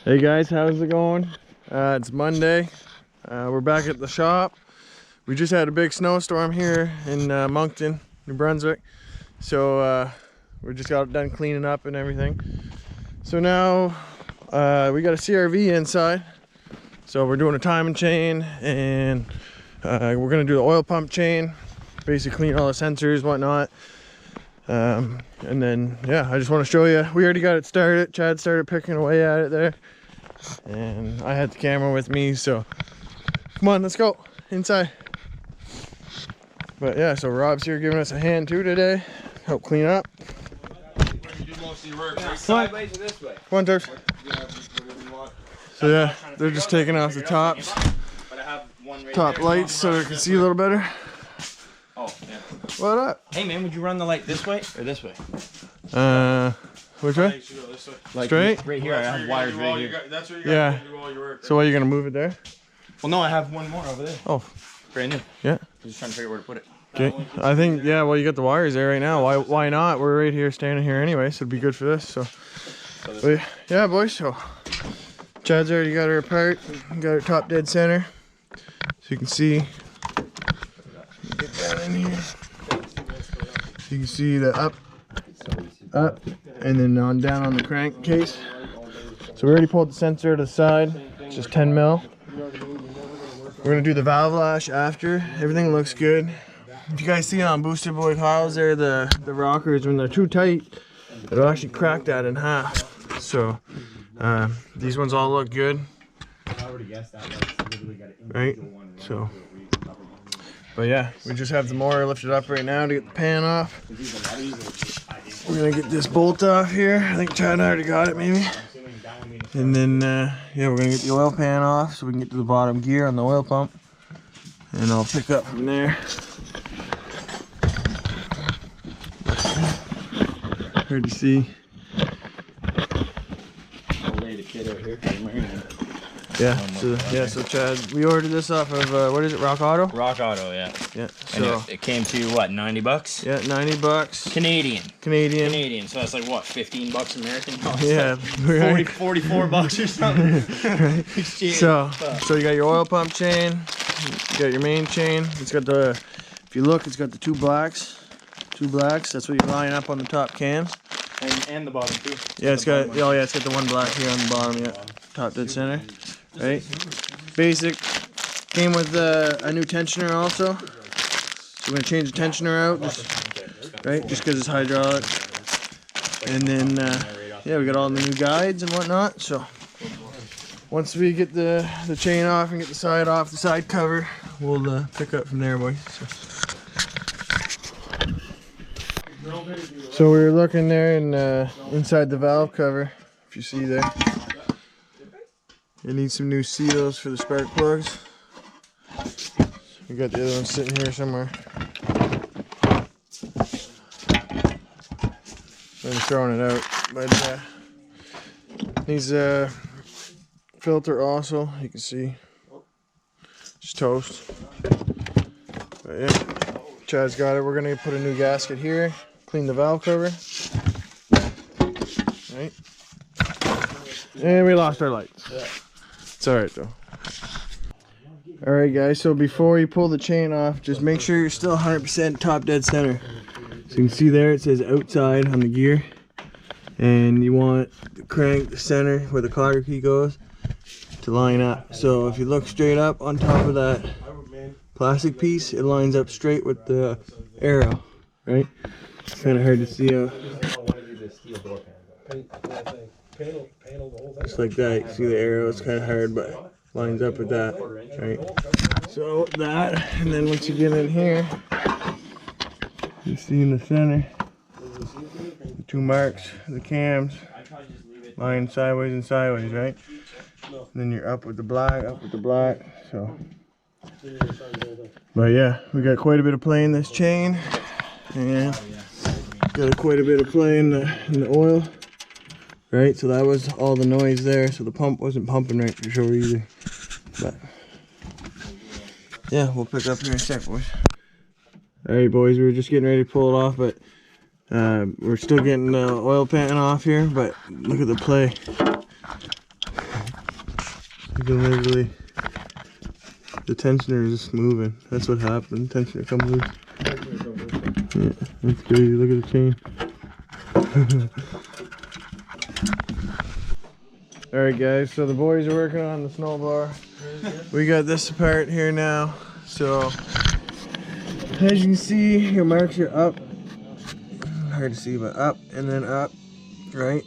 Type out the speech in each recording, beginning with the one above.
Hey guys, how's it going? It's Monday. We're back at the shop. We just had a big snowstorm here in Moncton, New Brunswick. So we just got done cleaning up and everything. So now we got a CRV inside. So we're doing a timing chain and we're gonna do the oil pump chain. Basically clean all the sensors, whatnot. And then, yeah, I just want to show you. We already got it started. Chad started picking away at it there. And I had the camera with me, so come on, let's go inside. But yeah, so Rob's here giving us a hand too today, help clean up. Sideways or this way? Come on, Turf. So yeah, they're just taking off the tops, top lights so they can see a little better. Oh, yeah. What up? Hey man, would you run the light this way or this way? Which way? Like straight? Right here, I have wires right here. That's where you Yeah. do all your work. So what, are you gonna move it there? Well, no, I have one more over there. Oh, Brand new. yeah. I'm just trying to figure out where to put it. Okay. I think, yeah, well, you got the wires there right now. Why not? We're right here, standing here anyway, so it'd be good for this. So, but, yeah, boys. So, Chad's already got her apart. Got her top dead center, so you can see. Get down in here. So you can see the up, and then on down on the crankcase. So we already pulled the sensor to the side, just 10 mil. We're gonna do the valve lash after. Everything looks good. If you guys see on Boosted Boy Kyle's there, the rockers, when they're too tight, it'll actually crack that in half. So these ones all look good. Right? So, but yeah, we just have the motor lifted up right now to get the pan off. We're gonna get this bolt off here. I think Chad already got it maybe. And then, yeah, we're gonna get the oil pan off so we can get to the bottom gear on the oil pump. And I'll pick up from there. Hard to see. I'll lay the kid out here. Yeah, so Chad, we ordered this off of, what is it, Rock Auto? Rock Auto, yeah. Yeah, And so. it came to what, 90 bucks? Yeah, 90 bucks. Canadian. Canadian. So that's like what, 15 bucks American? Yeah. 44 bucks or something. So you got your oil pump chain, you got your main chain. It's got the, if you look, it's got the two blacks. That's what you line up on the top cams. And the bottom too. Yeah, it's got, oh yeah, it's got the one black here on the bottom, yeah. Top dead center, right? Basic. Came with a new tensioner also. So we're gonna change the tensioner out, just because it's hydraulic. And then, yeah, we got all the new guides and whatnot. So once we get the chain off and get the side off, the side cover, we'll pick up from there, boys. So we were looking there and inside the valve cover, if you see there, you need some new seals for the spark plugs. We got the other one sitting here somewhere. I'm throwing it out, but needs a filter also. You can see, just toast. But yeah, Chad's got it. We're gonna put a new gasket here. Clean the valve cover. Right. And we lost our lights. It's alright though. Alright guys, so before you pull the chain off, just make sure you're still 100% top dead center. So you can see there it says outside on the gear. And you want the crank, the center where the cotter key goes, to line up. So if you look straight up on top of that plastic piece, it lines up straight with the arrow, right? It's kind of hard to see out. Just like that, you can see the arrow, it's kind of hard, but lines up with that, right? So that, and then once you get in here, you see in the center, the two marks, the cams, line sideways and sideways, right? And then you're up with the black, so. But yeah, we got quite a bit of play in this chain, and got quite a bit of play in the oil, right? So that was all the noise there. So the pump wasn't pumping right for sure either. But yeah, we'll pick up here in a sec, boys. All right, boys, we were just getting ready to pull it off, but we're still getting the oil pan off here. But look at the play. can literally, the tensioner is just moving. That's what happened. Tensioner come loose. Yeah, that's crazy. Look at the chain. Alright guys, so the boys are working on the snow bar. We got this apart here now. So as you can see, your marks are up. Hard to see, but up and then up, right?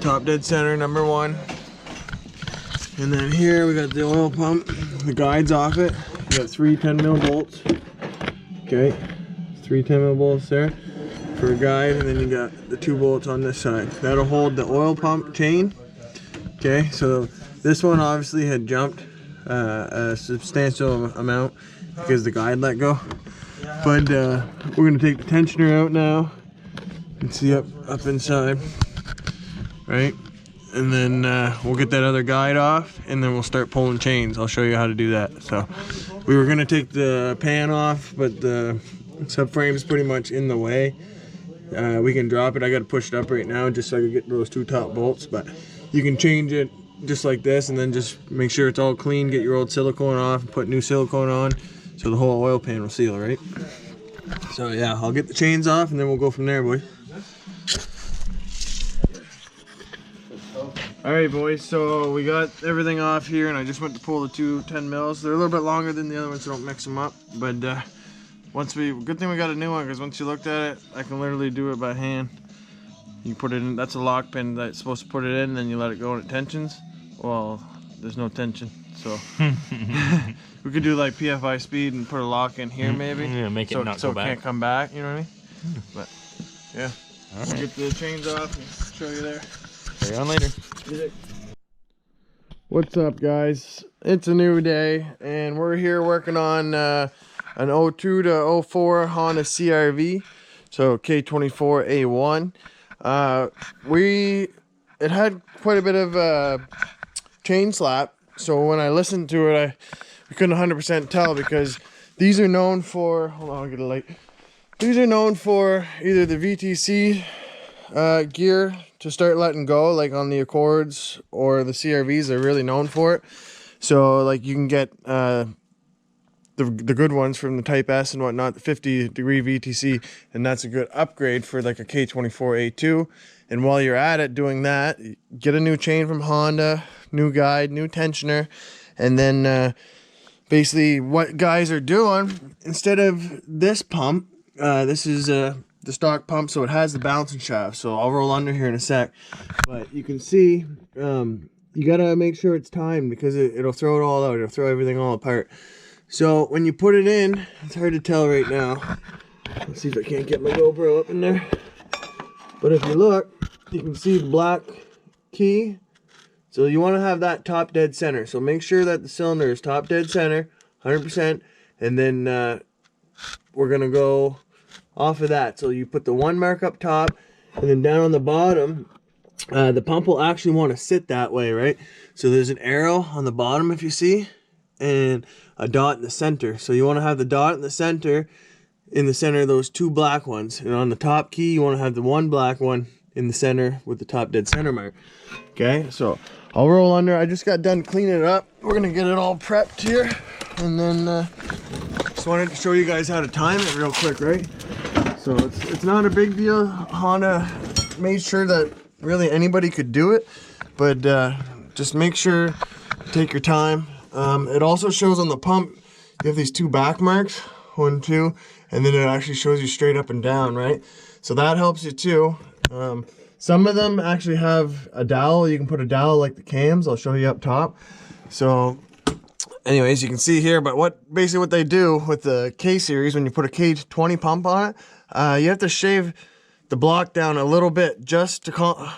Top dead center, number 1. And then here we got the oil pump. The guide's off it. We got 3 10mm bolts. Okay, 3 10mm bolts there for a guide, and then you got the 2 bolts on this side. That'll hold the oil pump chain. Okay, so this one obviously had jumped a substantial amount because the guide let go. But we're gonna take the tensioner out now. You can see up inside, right? And then we'll get that other guide off, and then we'll start pulling chains. I'll show you how to do that. So we were gonna take the pan off, but the subframe is pretty much in the way. We can drop it. I gotta push it up right now just so I can get those 2 top bolts, but you can change it just like this, and then just make sure it's all clean. Get your old silicone off and put new silicone on, so the whole oil pan will seal, right? So yeah, I'll get the chains off, and then we'll go from there, boys. Alright boys, so we got everything off here, and I just went to pull the 2 10mm. They're a little bit longer than the other ones, so don't mix them up. But good thing we got a new one, because once you looked at it, I can literally do it by hand. You put it in, that's a lock pin that's supposed to put it in, then you let it go and it tensions. Well, there's no tension, so we could do like PFI speed and put a lock in here maybe. Yeah, make it not go back. So it can't come back, you know what I mean? But yeah, right. We'll get the chains off and show you there. Carry on later. What's up guys? It's a new day, and we're here working on an 02 to 04 Honda CRV, so K24 A1. It had quite a bit of chain slap, so when I listened to it, we couldn't 100% tell, because these are known for, hold on, I'll get a light. These are known for either the VTC gear to start letting go, like on the Accords, or the CRVs are really known for it. So like you can get the good ones from the Type S and whatnot, the 50-degree VTC, and that's a good upgrade for like a K24 A2. And while you're at it doing that, get a new chain from Honda, new guide, new tensioner, and then basically what guys are doing, instead of this pump, this is the stock pump, so it has the bouncing shaft. So I'll roll under here in a sec, but you can see you gotta make sure it's timed, because it'll throw it all out. It'll throw everything all apart. So when you put it in, it's hard to tell right now. Let's see if I can't get my GoPro up in there. But if you look, you can see the black key. So you want to have that top dead center. So make sure that the cylinder is top dead center, 100%. And then we're going to go off of that. So you put the 1 mark up top, and then down on the bottom, the pump will actually want to sit that way, right? So there's an arrow on the bottom, if you see, and a dot in the center. So you want to have the dot in the center of those 2 black ones, and on the top key you want to have the 1 black one in the center with the top dead center mark. Okay, so I'll roll under. I just got done cleaning it up. We're gonna get it all prepped here, and then just wanted to show you guys how to time it real quick, right? So it's not a big deal. Honda made sure that really anybody could do it, but just make sure, take your time. It also shows on the pump, you have these 2 back marks, 1, 2, and then it actually shows you straight up and down, right? So that helps you too. Some of them actually have a dowel. You can put a dowel like the cams. I'll show you up top. So anyways, you can see here, but basically what they do with the K series, when you put a K20 pump on it, you have to shave the block down a little bit just to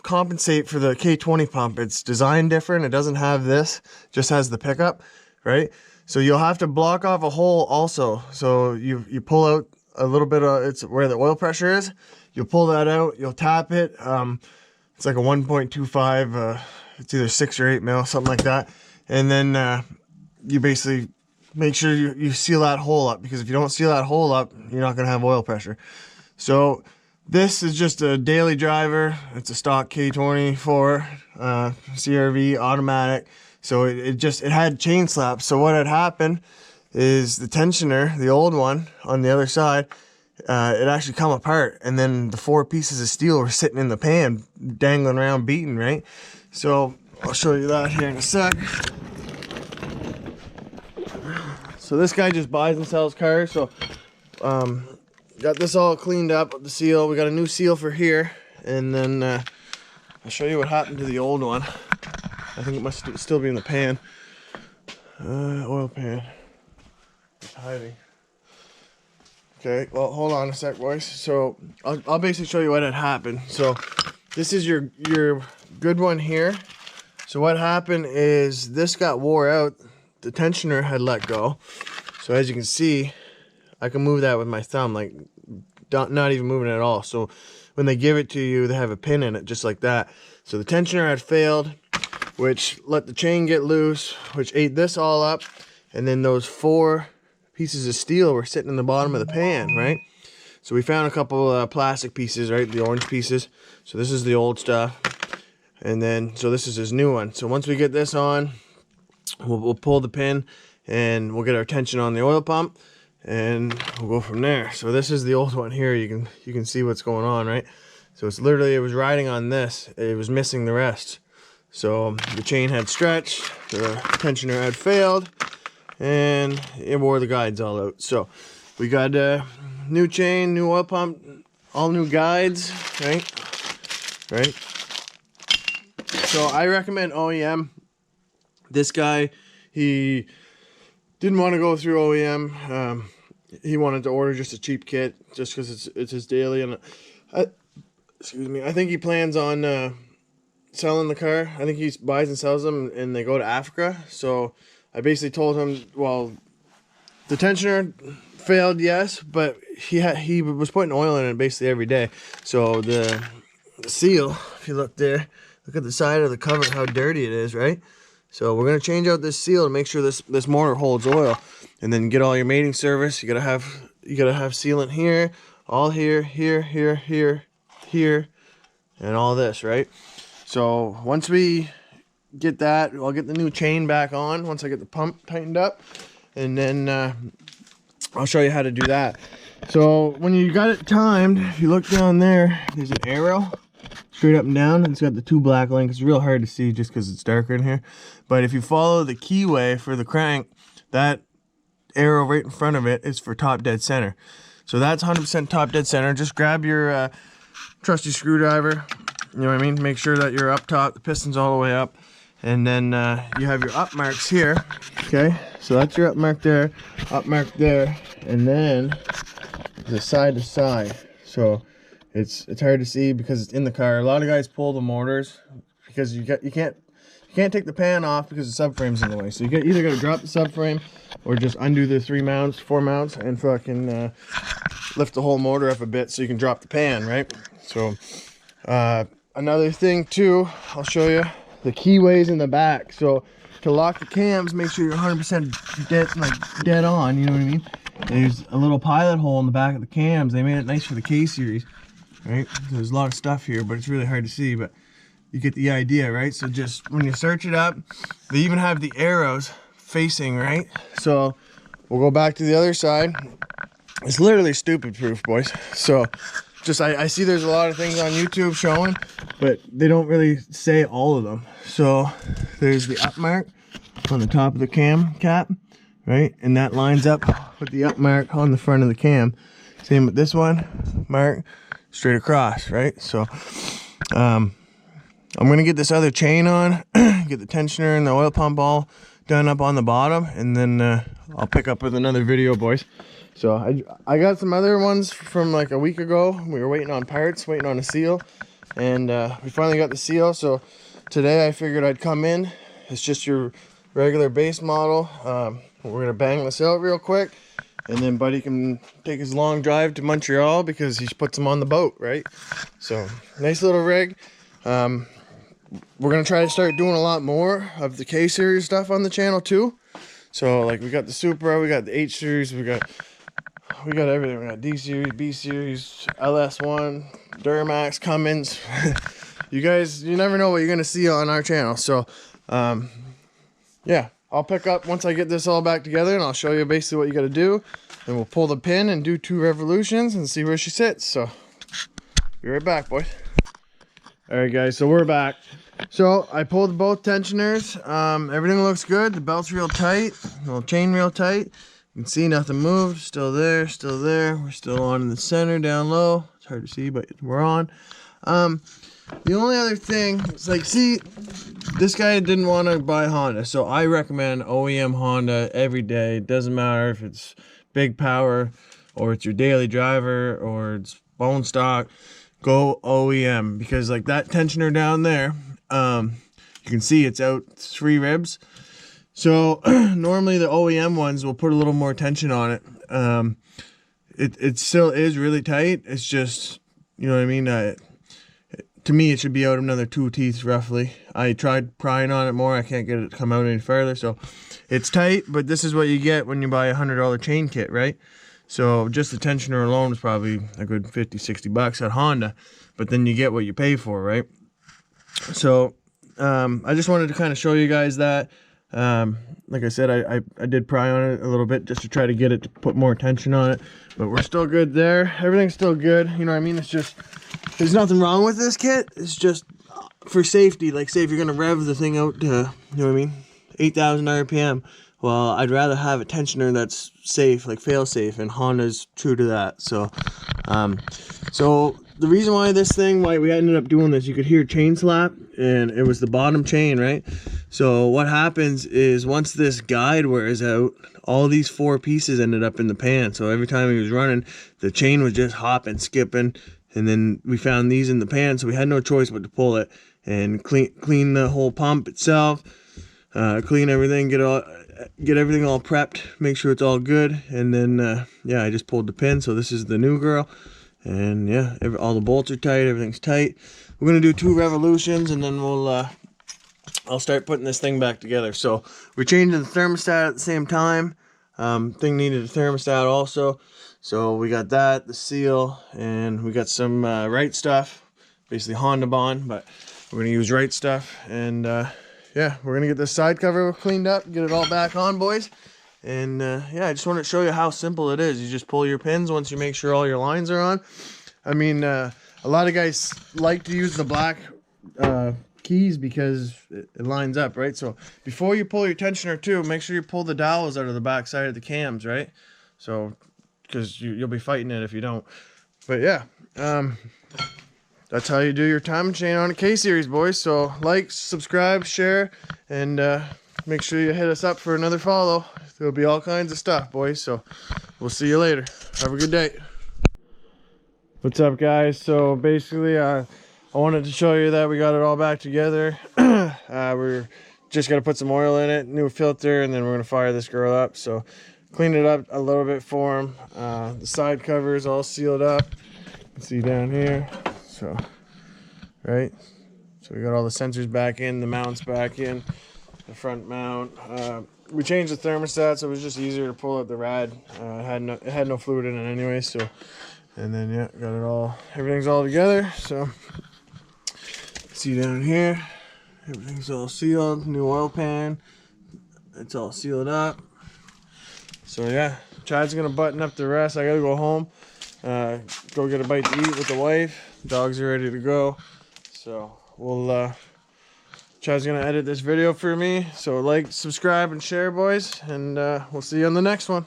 compensate for the K20 pump. It's designed different. It doesn't have this, just has the pickup, right? So you'll have to block off a hole also. So you pull out a little bit of, it's where the oil pressure is. You'll pull that out, you'll tap it. It's like a 1.25, it's either 6 or 8 mil, something like that. And then you basically make sure you seal that hole up, because if you don't seal that hole up, you're not gonna have oil pressure. So this is just a daily driver. It's a stock K24 CRV automatic. So it had chain slaps. So what had happened is the tensioner, the old one on the other side, it actually come apart, and then the 4 pieces of steel were sitting in the pan, dangling around, beating, right? So I'll show you that here in a sec. So this guy just buys and sells cars. So got this all cleaned up with the seal. We got a new seal for here, and then I'll show you what happened to the old one. I think it must still be in the pan. Oil pan. It's hiding. Okay, well, hold on a sec, boys. So I'll basically show you what had happened. So this is your good one here. So what happened is this got wore out. The tensioner had let go. So as you can see, I can move that with my thumb, like not even moving it at all. So when they give it to you, they have a pin in it just like that. So the tensioner had failed, which let the chain get loose, which ate this all up. And then those 4 pieces of steel were sitting in the bottom of the pan, right? So we found a couple plastic pieces, right? The orange pieces. So this is the old stuff. And then, so this is his new one. So once we get this on, we'll pull the pin and we'll get our tension on the oil pump and we'll go from there. So this is the old one here. You can see what's going on, right? So it's literally, it was riding on this. It was missing the rest. So the chain had stretched, the tensioner had failed, and it wore the guides all out. So we got a new chain, new oil pump, all new guides, right? So I recommend OEM. This guy, he didn't want to go through OEM. He wanted to order just a cheap kit, just because it's his daily. And excuse me, I think he plans on selling the car. I think he buys and sells them, and they go to Africa. So I basically told him, well, the tensioner failed, yes, but he was putting oil in it basically every day. So the seal, if you look there, look at the side of the cover, how dirty it is, right? So we're gonna change out this seal to make sure this motor holds oil, and then get all your mating service. You gotta have sealant here, all here, here, and all this, right? So once we get that, I'll get the new chain back on once I get the pump tightened up, and then I'll show you how to do that. So when you got it timed, if you look down there, there's an arrow straight up and down. It's got the 2 black links. It's real hard to see just because it's darker in here. But if you follow the keyway for the crank, that arrow right in front of it is for top dead center. So that's 100% top dead center. Just grab your trusty screwdriver. You know what I mean? Make sure that you're up top, the piston's all the way up. And then you have your up marks here. Okay, so that's your up mark there, and then the side to side. So it's hard to see because it's in the car. A lot of guys pull the motors because you can't take the pan off because the subframe's in the way. So you either got to drop the subframe or just undo the 4 mounts and fucking lift the whole motor up a bit so you can drop the pan, right? So another thing too, I'll show you the keyways in the back. So to lock the cams, make sure you're 100% dead on. You know what I mean? There's a little pilot hole in the back of the cams. They made it nice for the K series, right? There's a lot of stuff here, but it's really hard to see. But you get the idea, right? So just when you search it up, they even have the arrows facing, right? So we'll go back to the other side. It's literally stupid proof, boys. So just I see there's a lot of things on YouTube showing, but they don't really say all of them. So there's the up mark on the top of the cam cap, right? And that lines up with the up mark on the front of the cam. Same with this one, mark straight across, right? So I'm gonna get this other chain on, get the tensioner and the oil pump all done up on the bottom, and then I'll pick up with another video, boys. So I got some other ones from like a week ago. We were waiting on parts, waiting on a seal, and we finally got the seal. So today I figured I'd come in. It's just your regular base model. We're gonna bang this out real quick, and then Buddy can take his long drive to Montreal because he puts them on the boat, right? So nice little rig. We're gonna try to start doing a lot more of the K series stuff on the channel too. So like we got the Supra, we got the H series, we got everything. We got D series, B series, LS1, Duramax, Cummins. You guys, you never know what you're gonna see on our channel. So yeah, I'll pick up once I get this all back together, and I'll show you basically what you got to do. And we'll pull the pin and do 2 revolutions and see where she sits. So be right back, boys. All right, guys, so we're back. So I pulled both tensioners. Everything looks good. The belt's real tight, little chain real tight. You can see nothing moved. Still there, still there. We're still on in the center, down low. It's hard to see, but we're on. The only other thing is, like, see, this guy didn't want to buy Honda, so I recommend OEM Honda every day. It doesn't matter if it's big power or it's your daily driver or it's bone stock. Go OEM, because like that tensioner down there, you can see it's out 3 ribs. So normally the OEM ones will put a little more tension on it. It still is really tight. It's just, you know what I mean? To me, it should be out another 2 teeth roughly. I tried prying on it more. I can't get it to come out any further. So it's tight, but this is what you get when you buy a $100 chain kit, right? So just the tensioner alone is probably a good 50, 60 bucks at Honda, but then you get what you pay for, right? So I just wanted to kind of show you guys that. Like I said, I did pry on it a little bit just to try to get it to put more tension on it, but we're still good there. Everything's still good. You know what I mean? It's just, there's nothing wrong with this kit. It's just for safety. Like, say if you're going to rev the thing out to, you know what I mean, 8,000 RPM. Well, I'd rather have a tensioner that's safe, like fail safe, and Honda's true to that. So, so the reason why why we ended up doing this, you could hear chain slap, and it was the bottom chain, right? So what happens is once this guide wears out, all these 4 pieces ended up in the pan. So every time he was running, the chain was just hopping, skipping, and then we found these in the pan, so we had no choice but to pull it and clean the whole pump itself, clean everything, get everything all prepped, make sure it's all good, and then yeah, I just pulled the pin. So this is the new girl, and yeah, all the bolts are tight, everything's tight. We're gonna do 2 revolutions, and then we'll I'll start putting this thing back together. So we're changing the thermostat at the same time. Thing needed a thermostat also, so we got that, the seal, and we got some right stuff, basically Honda Bond, but we're gonna use right stuff. And yeah, we're gonna get this side cover cleaned up, get it all back on, boys. And yeah, I just wanted to show you how simple it is. You just pull your pins once you make sure all your lines are on. I mean, a lot of guys like to use the black keys because it lines up, right? So before you pull your tensioner too, make sure you pull the dowels out of the back side of the cams, right? So, because you'll be fighting it if you don't. But yeah, that's how you do your timing chain on a K-Series, boys. So like, subscribe, share, and make sure you hit us up for another follow. There'll be all kinds of stuff, boys. So we'll see you later. Have a good day. What's up, guys? So basically, I wanted to show you that we got it all back together. We're just gonna put some oil in it, new filter, and then we're gonna fire this girl up. So cleaned it up a little bit for him. The side cover is all sealed up. You can see down here. So, right. So we got all the sensors back in, the mounts back in, the front mount. We changed the thermostat, so it was just easier to pull out the rad. It had no fluid in it anyway. So, and then yeah, got it all. Everything's all together. So, see down here, everything's all sealed. New oil pan. It's all sealed up. So yeah, Chad's gonna button up the rest. I gotta go home, go get a bite to eat with the wife. Dogs are ready to go. So we'll Chad's gonna edit this video for me. So like, subscribe, and share, boys, and we'll see you on the next one.